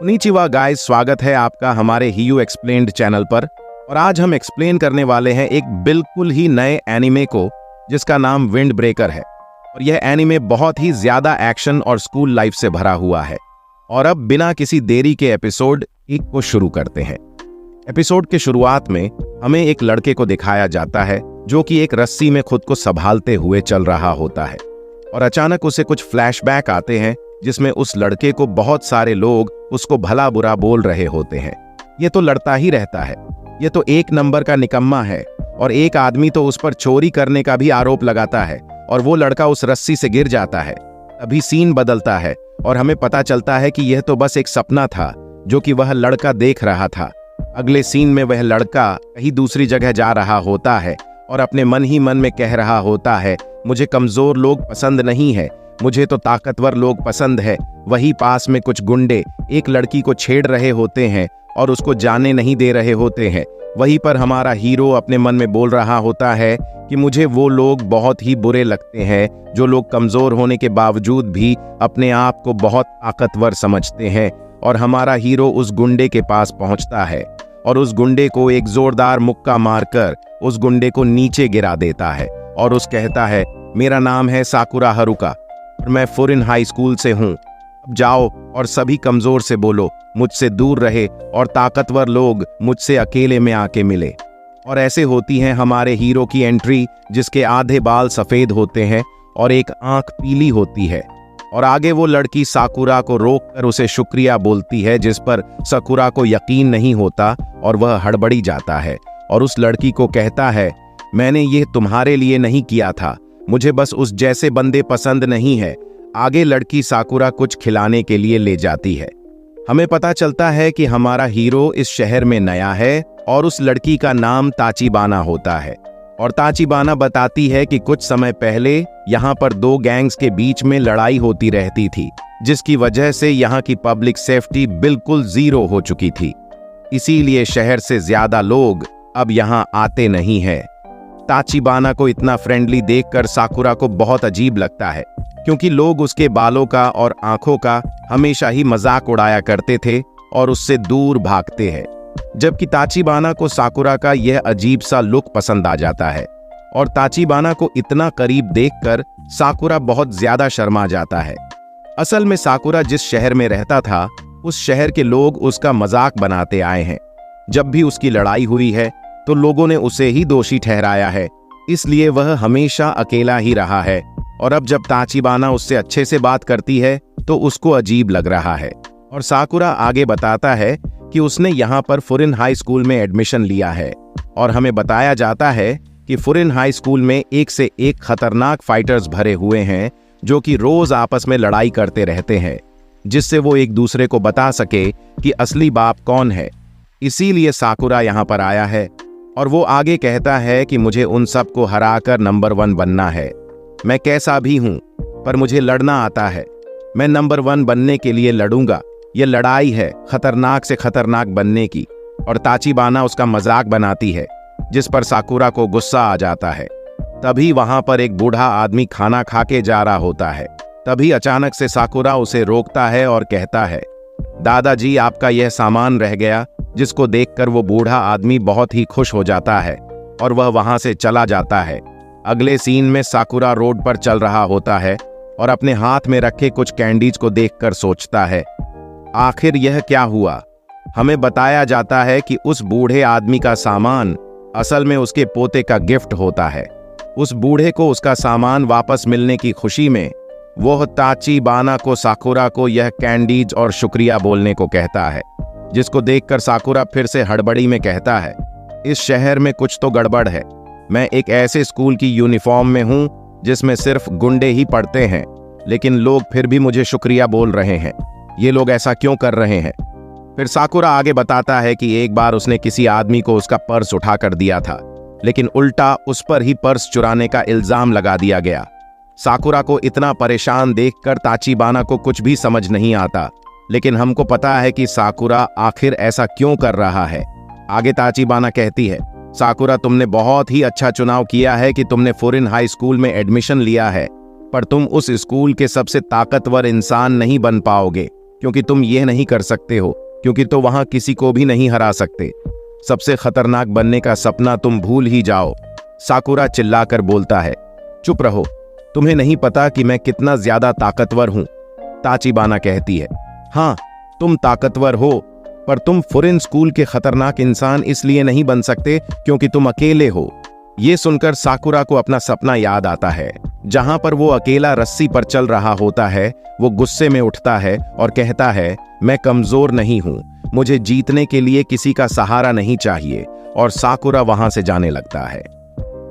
Konnichiwa guys, स्वागत है आपका हमारे हियू एक्सप्लेन्ड चैनल पर। और आज हम एक्सप्लेन करने वाले हैं एक बिल्कुल ही नए एनिमे को जिसका नाम विंड ब्रेकर है। और यह एनिमे बहुत ही ज्यादा एक्शन और स्कूल लाइफ से भरा हुआ है। और अब बिना किसी देरी के एपिसोड 1 को शुरू करते हैं। एपिसोड के शुरुआत में हमें एक लड़के को दिखाया जाता है जो कि एक रस्सी में खुद को संभालते हुए चल रहा होता है। और अचानक उसे कुछ फ्लैशबैक आते हैं जिसमें उस लड़के को बहुत सारे लोग उसको भला बुरा बोल रहे होते हैं। ये तो लड़ता ही रहता है, ये तो 1 नंबर का निकम्मा है। और एक आदमी तो उस पर चोरी करने का भी आरोप लगाता है और वो लड़का उस रस्सी से गिर जाता है। अभी सीन बदलता है और हमें पता चलता है कि यह तो बस एक सपना था जो कि वह लड़का देख रहा था। अगले सीन में वह लड़का कहीं दूसरी जगह जा रहा होता है और अपने मन ही मन में कह रहा होता है, मुझे कमजोर लोग पसंद नहीं है, मुझे तो ताकतवर लोग पसंद है। वही पास में कुछ गुंडे एक लड़की को छेड़ रहे होते हैं और उसको जाने नहीं दे रहे होते हैं। वहीं पर हमारा हीरो अपने मन में बोल रहा होता है कि मुझे वो लोग बहुत ही बुरे लगते हैं जो लोग कमजोर होने के बावजूद भी अपने आप को बहुत ताकतवर समझते हैं। और हमारा हीरो उस गुंडे के पास पहुंचता है और उस गुंडे को एक जोरदार मुक्का मारकर उस गुंडे को नीचे गिरा देता है और उस कहता है, मेरा नाम है साकुरा हारुका और मैं फुरिन हाई स्कूल से हूँ। अब जाओ और सभी कमजोर से बोलो मुझसे दूर रहे और ताकतवर लोग मुझसे अकेले में आके मिले। और ऐसे होती है हमारे हीरो की एंट्री जिसके आधे बाल सफेद होते हैं और एक आंख पीली होती है। और आगे वो लड़की साकुरा को रोककर उसे शुक्रिया बोलती है, जिस पर साकुरा को यकीन नहीं होता और वह हड़बड़ी जाता है और उस लड़की को कहता है, मैंने ये तुम्हारे लिए नहीं किया था, मुझे बस उस जैसे बंदे पसंद नहीं है। आगे लड़की साकुरा कुछ खिलाने के लिए ले जाती है। हमें पता चलता है कि हमारा हीरो इस शहर में नया है और उस लड़की का नाम ताचिबाना होता है। और ताचिबाना बताती है कि कुछ समय पहले यहाँ पर 2 गैंग्स के बीच में लड़ाई होती रहती थी, जिसकी वजह से यहाँ की पब्लिक सेफ्टी बिल्कुल 0 हो चुकी थी। इसीलिए शहर से ज्यादा लोग अब यहाँ आते नहीं हैं। ताचिबाना को इतना फ्रेंडली देखकर साकुरा को बहुत अजीब लगता है, क्योंकि लोग उसके बालों का और आंखों का हमेशा ही मजाक उड़ाया करते थे और उससे दूर भागते हैं। जबकि ताचिबाना को साकुरा का यह अजीब सा लुक पसंद आ जाता है। और ताचिबाना को इतना करीब देखकर साकुरा बहुत ज्यादा शर्मा जाता है। असल में साकुरा जिस शहर में रहता था उस शहर के लोग उसका मजाक बनाते आए हैं। जब भी उसकी लड़ाई हुई है तो लोगों ने उसे ही दोषी ठहराया है, इसलिए वह हमेशा अकेला ही रहा है। और अब जब ताचिबाना उससे अच्छे से बात करती है तो उसको अजीब लग रहा है। और साकुरा आगे बताता है कि उसने यहाँ पर फुरिन हाई स्कूल में एडमिशन लिया है। और हमें बताया जाता है कि फुरिन हाई स्कूल में 1 से 1 खतरनाक फाइटर्स भरे हुए हैं जो कि रोज आपस में लड़ाई करते रहते हैं, जिससे वो एक दूसरे को बता सके कि असली बाप कौन है। इसीलिए साकुरा यहाँ पर आया है। और वो आगे कहता है कि मुझे उन सब को हराकर नंबर 1 बनना है। मैं कैसा भी हूं पर मुझे लड़ना आता है। मैं नंबर 1 बनने के लिए लड़ूंगा। यह लड़ाई है खतरनाक से खतरनाक बनने की। और ताचिबाना उसका मजाक बनाती है, जिस पर साकुरा को गुस्सा आ जाता है। तभी वहां पर एक बूढ़ा आदमी खाना खा के जा रहा होता है। तभी अचानक से साकुरा उसे रोकता है और कहता है, दादाजी आपका यह सामान रह गया। जिसको देखकर वो बूढ़ा आदमी बहुत ही खुश हो जाता है और वह वहां से चला जाता है। अगले सीन में साकुरा रोड पर चल रहा होता है और अपने हाथ में रखे कुछ कैंडीज को देखकर सोचता है, आखिर यह क्या हुआ। हमें बताया जाता है कि उस बूढ़े आदमी का सामान असल में उसके पोते का गिफ्ट होता है। उस बूढ़े को उसका सामान वापस मिलने की खुशी में वह ताचिबाना को साकुरा को यह कैंडीज और शुक्रिया बोलने को कहता है, जिसको देखकर साकुरा फिर से हड़बड़ी में कहता है, इस शहर में कुछ तो गड़बड़ है। मैं एक ऐसे स्कूल की यूनिफॉर्म में हूं जिसमें सिर्फ गुंडे ही पढ़ते हैं, लेकिन लोग फिर भी मुझे शुक्रिया बोल रहे हैं। ये लोग ऐसा क्यों कर रहे हैं। फिर साकुरा आगे बताता है कि एक बार उसने किसी आदमी को उसका पर्स उठा कर दिया था, लेकिन उल्टा उस पर ही पर्स चुराने का इल्जाम लगा दिया गया। साकुरा को इतना परेशान देखकर ताचिबाना को कुछ भी समझ नहीं आता, लेकिन हमको पता है कि साकुरा आखिर ऐसा क्यों कर रहा है। आगे ताचिबाना कहती है, साकुरा तुमने बहुत ही अच्छा चुनाव किया है कि तुमने फुरिन हाई स्कूल में एडमिशन लिया है, पर तुम उस स्कूल के सबसे ताकतवर इंसान नहीं बन पाओगे, क्योंकि तुम यह नहीं कर सकते हो, क्योंकि तो वहां किसी को भी नहीं हरा सकते। सबसे खतरनाक बनने का सपना तुम भूल ही जाओ। साकुरा चिल्लाकर बोलता है, चुप रहो, तुम्हें नहीं पता कि मैं कितना ज्यादा ताकतवर हूं। ताचिबाना कहती है, हाँ तुम ताकतवर हो, पर तुम फुरिन स्कूल के खतरनाक इंसान इसलिए नहीं बन सकते क्योंकि तुम अकेले हो। ये सुनकर साकुरा को अपना सपना याद आता है, जहां पर वो अकेला रस्सी पर चल रहा होता है। वो गुस्से में उठता है और कहता है, मैं कमजोर नहीं हूं, मुझे जीतने के लिए किसी का सहारा नहीं चाहिए। और साकुरा वहां से जाने लगता है।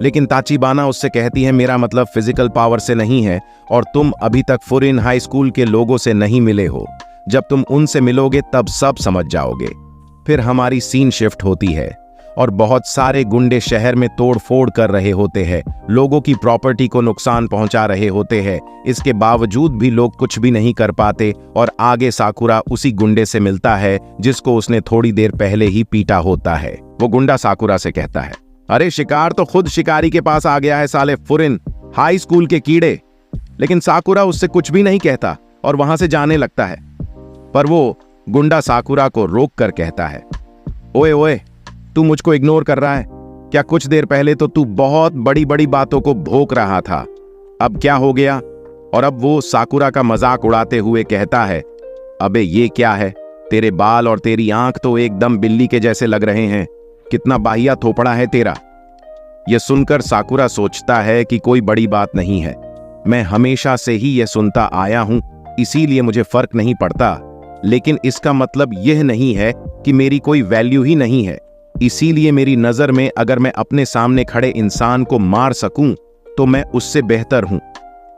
लेकिन ताचिबाना उससे कहती है, मेरा मतलब फिजिकल पावर से नहीं है, और तुम अभी तक फुरिन हाई स्कूल के लोगों से नहीं मिले हो। जब तुम उनसे मिलोगे तब सब समझ जाओगे। फिर हमारी सीन शिफ्ट होती है और बहुत सारे गुंडे शहर में तोड़ फोड़ कर रहे होते हैं, लोगों की प्रॉपर्टी को नुकसान पहुंचा रहे होते हैं। इसके बावजूद भी लोग कुछ भी नहीं कर पाते और आगे साकुरा उसी गुंडे से मिलता है जिसको उसने थोड़ी देर पहले ही पीटा होता है। वो गुंडा साकुरा से कहता है, अरे शिकार तो खुद शिकारी के पास आ गया है, साले फुरिन हाई स्कूल के कीड़े। लेकिन साकुरा उससे कुछ भी नहीं कहता और वहां से जाने लगता है। पर वो गुंडा साकुरा को रोक कर कहता है, ओए ओए, तू मुझको इग्नोर कर रहा है क्या? कुछ देर पहले तो तू बहुत बड़ी बड़ी बातों को भोंक रहा था, अब क्या हो गया? और अब वो साकुरा का मजाक उड़ाते हुए कहता है, अबे ये क्या है, तेरे बाल और तेरी आंख तो एकदम बिल्ली के जैसे लग रहे हैं, कितना बाहिया थोपड़ा है तेरा। यह सुनकर साकुरा सोचता है कि कोई बड़ी बात नहीं है, मैं हमेशा से ही यह सुनता आया हूं, इसीलिए मुझे फर्क नहीं पड़ता। लेकिन इसका मतलब यह नहीं है कि मेरी कोई वैल्यू ही नहीं है। इसीलिए मेरी नजर में अगर मैं अपने सामने खड़े इंसान को मार सकूं तो मैं उससे बेहतर हूं।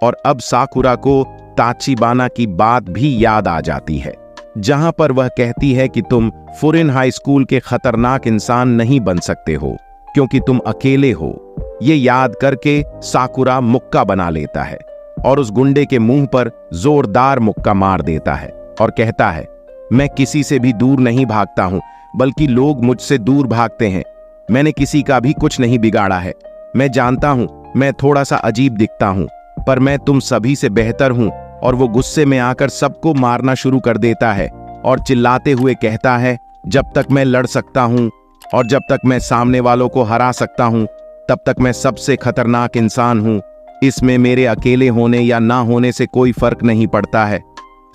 और अब साकुरा को ताचिबाना की बात भी याद आ जाती है, जहां पर वह कहती है कि तुम फुरिन हाई स्कूल के खतरनाक इंसान नहीं बन सकते हो क्योंकि तुम अकेले हो। ये याद करके साकुरा मुक्का बना लेता है और उस गुंडे के मुंह पर जोरदार मुक्का मार देता है और कहता है, मैं किसी से भी दूर नहीं भागता हूं, बल्कि लोग मुझसे दूर भागते हैं। मैंने किसी का भी कुछ नहीं बिगाड़ा है। मैं जानता हूं मैं थोड़ा सा अजीब दिखता हूं, पर मैं तुम सभी से बेहतर हूं। और वो गुस्से में आकर सबको मारना शुरू कर देता है और चिल्लाते हुए कहता है, जब तक मैं लड़ सकता हूं और जब तक मैं सामने वालों को हरा सकता हूं, तब तक मैं सबसे खतरनाक इंसान हूं। इसमें मेरे अकेले होने या ना होने से कोई फर्क नहीं पड़ता है।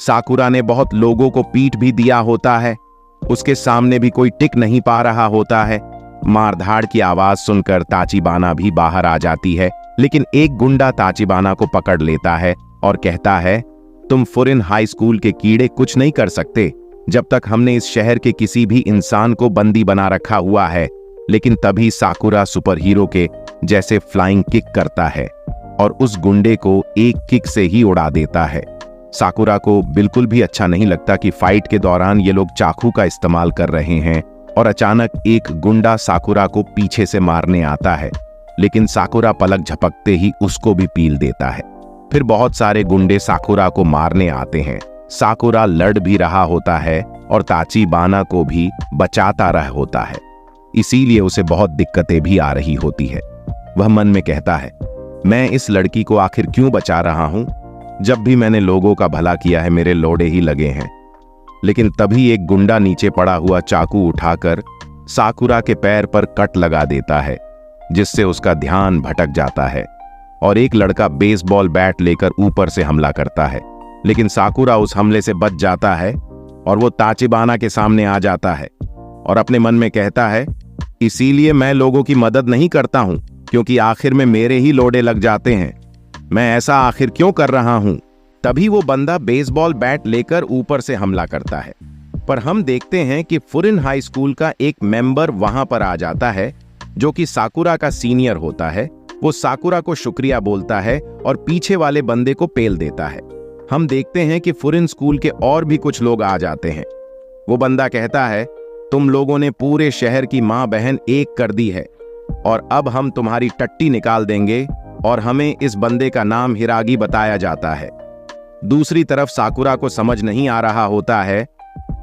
साकुरा ने बहुत लोगों को पीट भी दिया होता है, उसके सामने भी कोई टिक नहीं पा रहा होता है। मारधाड़ की आवाज सुनकर ताचिबाना भी बाहर आ जाती है, लेकिन एक गुंडा ताचिबाना को पकड़ लेता है और कहता है, तुम फुरिन हाई स्कूल के कीड़े कुछ नहीं कर सकते जब तक हमने इस शहर के किसी भी इंसान को बंदी बना रखा हुआ है। लेकिन तभी साकुरा सुपर हीरो के जैसे फ्लाइंग किक करता है और उस गुंडे को एक किक से ही उड़ा देता है। साकुरा को बिल्कुल भी अच्छा नहीं लगता कि फाइट के दौरान ये लोग चाकू का इस्तेमाल कर रहे हैं और अचानक एक गुंडा साकुरा को पीछे से मारने आता है, लेकिन साकुरा पलक झपकते ही उसको भी पील देता है। फिर बहुत सारे गुंडे साकुरा को मारने आते हैं। साकुरा लड़ भी रहा होता है और ताचिबाना को भी बचाता रह होता है, इसीलिए उसे बहुत दिक्कतें भी आ रही होती है। वह मन में कहता है, मैं इस लड़की को आखिर क्यों बचा रहा हूं? जब भी मैंने लोगों का भला किया है मेरे लोड़े ही लगे हैं। लेकिन तभी एक गुंडा नीचे पड़ा हुआ चाकू उठाकर साकुरा के पैर पर कट लगा देता है, जिससे उसका ध्यान भटक जाता है और एक लड़का बेसबॉल बैट लेकर ऊपर से हमला करता है। लेकिन साकुरा उस हमले से बच जाता है और वो ताचिबाना के सामने आ जाता है और अपने मन में कहता है, इसीलिए मैं लोगों की मदद नहीं करता हूं क्योंकि आखिर में मेरे ही लोड़े लग जाते हैं। मैं ऐसा आखिर क्यों कर रहा हूं? तभी वो बंदा बेसबॉल बैट लेकर ऊपर से हमला करता है, पर हम देखते हैं कि फुरिन हाई स्कूल का एक मेंबर वहां पर आ जाता है जो कि साकुरा का सीनियर होता है। वो साकुरा को शुक्रिया बोलता है और पीछे वाले बंदे को पेल देता है। हम देखते हैं कि फुरिन स्कूल के और भी कुछ लोग आ जाते हैं। वो बंदा कहता है, तुम लोगों ने पूरे शहर की मां बहन एक कर दी है और अब हम तुम्हारी टट्टी निकाल देंगे। और हमें इस बंदे का नाम हिरागी बताया जाता है। दूसरी तरफ साकुरा को समझ नहीं आ रहा होता है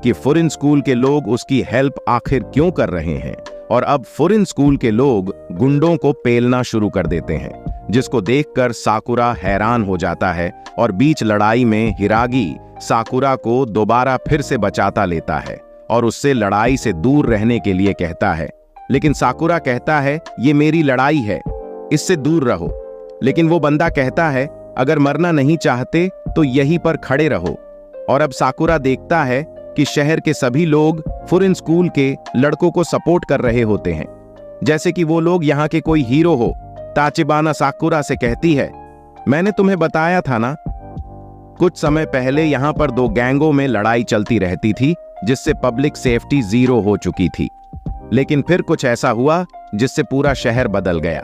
कि फुरिन स्कूल के लोग उसकी हेल्प आखिर क्यों कर रहे हैं और अब फुरिन स्कूल के लोग गुंडों को पेलना शुरू कर देते हैं। जिसको देखकर साकुरा हैरान हो जाता है और बीच लड़ाई में हिरागी साकुरा को दोबारा फिर से बचाता लेता है और उससे लड़ाई से दूर रहने के लिए कहता है। लेकिन साकुरा कहता है ये मेरी लड़ाई है, इससे दूर रहो। लेकिन वो बंदा कहता है अगर मरना नहीं चाहते तो यहीं पर खड़े रहो। और अब साकुरा देखता है कि शहर के सभी लोग फुरिन स्कूल के लड़कों को सपोर्ट कर रहे होते हैं, जैसे कि वो लोग यहाँ के कोई हीरो हो। ताचिबाना साकुरा से कहती है मैंने तुम्हें बताया था ना, कुछ समय पहले यहाँ पर दो गैंगों में लड़ाई चलती रहती थी जिससे पब्लिक सेफ्टी 0 हो चुकी थी। लेकिन फिर कुछ ऐसा हुआ जिससे पूरा शहर बदल गया।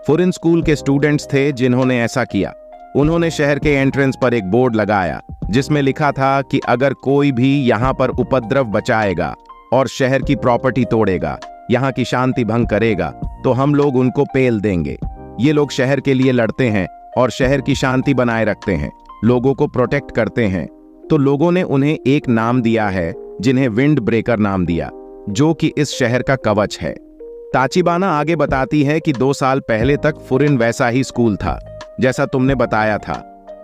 फुरिन स्कूल के स्टूडेंट्स थे जिन्होंने ऐसा किया। उन्होंने शहर के एंट्रेंस पर एक बोर्ड लगाया जिसमें लिखा था कि अगर कोई भी यहाँ पर उपद्रव बचाएगा और शहर की प्रॉपर्टी तोड़ेगा, यहाँ की शांति भंग करेगा, तो हम लोग उनको पेल देंगे। ये लोग शहर के लिए लड़ते हैं और शहर की शांति बनाए रखते हैं, लोगों को प्रोटेक्ट करते हैं। तो लोगों ने उन्हें एक नाम दिया है जिन्हें विंड ब्रेकर नाम दिया, जो कि इस शहर का कवच है। ताचिबाना आगे बताती है कि 2 साल पहले तक फुरिन वैसा ही स्कूल था जैसा तुमने बताया था,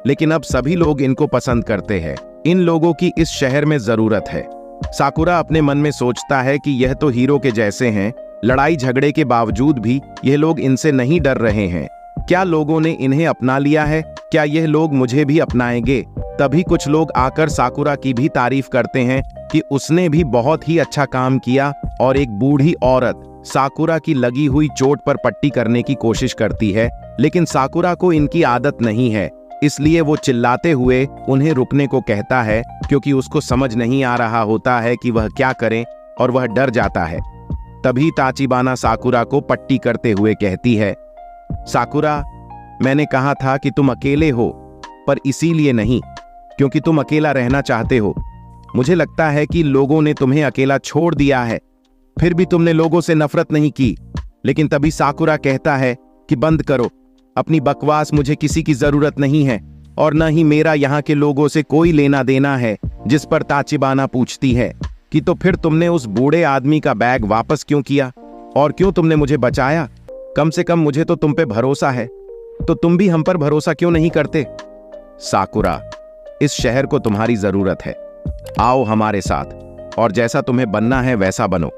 लेकिन अब सभी लोग इनको पसंद करते हैं। इन लोगों की इस शहर में जरूरत है। साकुरा अपने मन में सोचता है कि यह तो हीरो के जैसे हैं, लड़ाई झगड़े के बावजूद भी यह लोग इनसे नहीं डर रहे हैं। क्या लोगों ने इन्हें अपना लिया है? क्या यह लोग मुझे भी अपनाएंगे? तभी कुछ लोग आकर साकुरा की भी तारीफ करते हैं कि उसने भी बहुत ही अच्छा काम किया। और एक बूढ़ी औरत साकुरा की लगी हुई चोट पर पट्टी करने की कोशिश करती है, लेकिन साकुरा को इनकी आदत नहीं है, इसलिए वो चिल्लाते हुए उन्हें रुकने को कहता है, क्योंकि उसको समझ नहीं आ रहा होता है कि वह क्या करे और वह डर जाता है। तभी ताचिबाना साकुरा को पट्टी करते हुए कहती है, साकुरा, मैंने कहा था कि तुम अकेले हो, पर इसीलिए नहीं क्योंकि तुम अकेला रहना चाहते हो। मुझे लगता है कि लोगों ने तुम्हें अकेला छोड़ दिया है, फिर भी तुमने लोगों से नफरत नहीं की। लेकिन तभी साकुरा कहता है कि बंद करो अपनी बकवास, मुझे किसी की जरूरत नहीं है और न ही मेरा यहाँ के लोगों से कोई लेना देना है। जिस पर ताचिबाना पूछती है कि तो फिर तुमने उस बूढ़े आदमी का बैग वापस क्यों किया और क्यों तुमने मुझे बचाया? कम से कम मुझे तो तुम पे भरोसा है, तो तुम भी हम पर भरोसा क्यों नहीं करते? साकुरा, इस शहर को तुम्हारी जरूरत है, आओ हमारे साथ और जैसा तुम्हें बनना है वैसा बनो।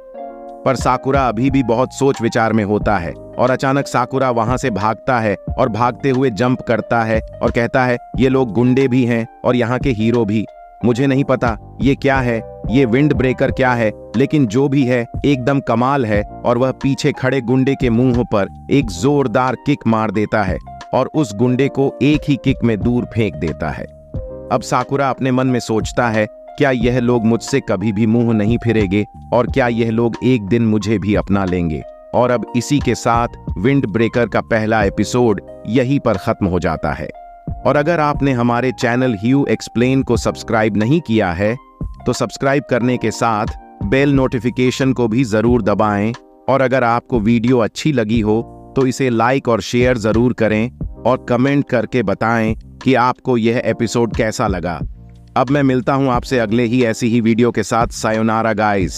पर साकुरा अभी भी बहुत सोच विचार में होता है और अचानक साकुरा वहां से भागता है और भागते हुए जंप करता है और कहता है ये लोग गुंडे भी हैं और यहाँ के हीरो भी। मुझे नहीं पता ये क्या है, ये विंड ब्रेकर क्या है, लेकिन जो भी है एकदम कमाल है। और वह पीछे खड़े गुंडे के मुंह पर एक जोरदार किक मार देता है और उस गुंडे को एक ही किक में दूर फेंक देता है। अब साकुरा अपने मन में सोचता है, क्या यह लोग मुझसे कभी भी मुंह नहीं फिरेंगे और क्या यह लोग एक दिन मुझे भी अपना लेंगे? और अब इसी के साथ विंड ब्रेकर का पहला एपिसोड यहीं पर खत्म हो जाता है। और अगर आपने हमारे चैनल ह्यू एक्सप्लेन को सब्सक्राइब नहीं किया है तो सब्सक्राइब करने के साथ बेल नोटिफिकेशन को भी जरूर दबाएं। और अगर आपको वीडियो अच्छी लगी हो तो इसे लाइक और शेयर जरूर करें और कमेंट करके बताएं कि आपको यह एपिसोड कैसा लगा। अब मैं मिलता हूं आपसे अगले ही ऐसी ही वीडियो के साथ। Sayonara guys.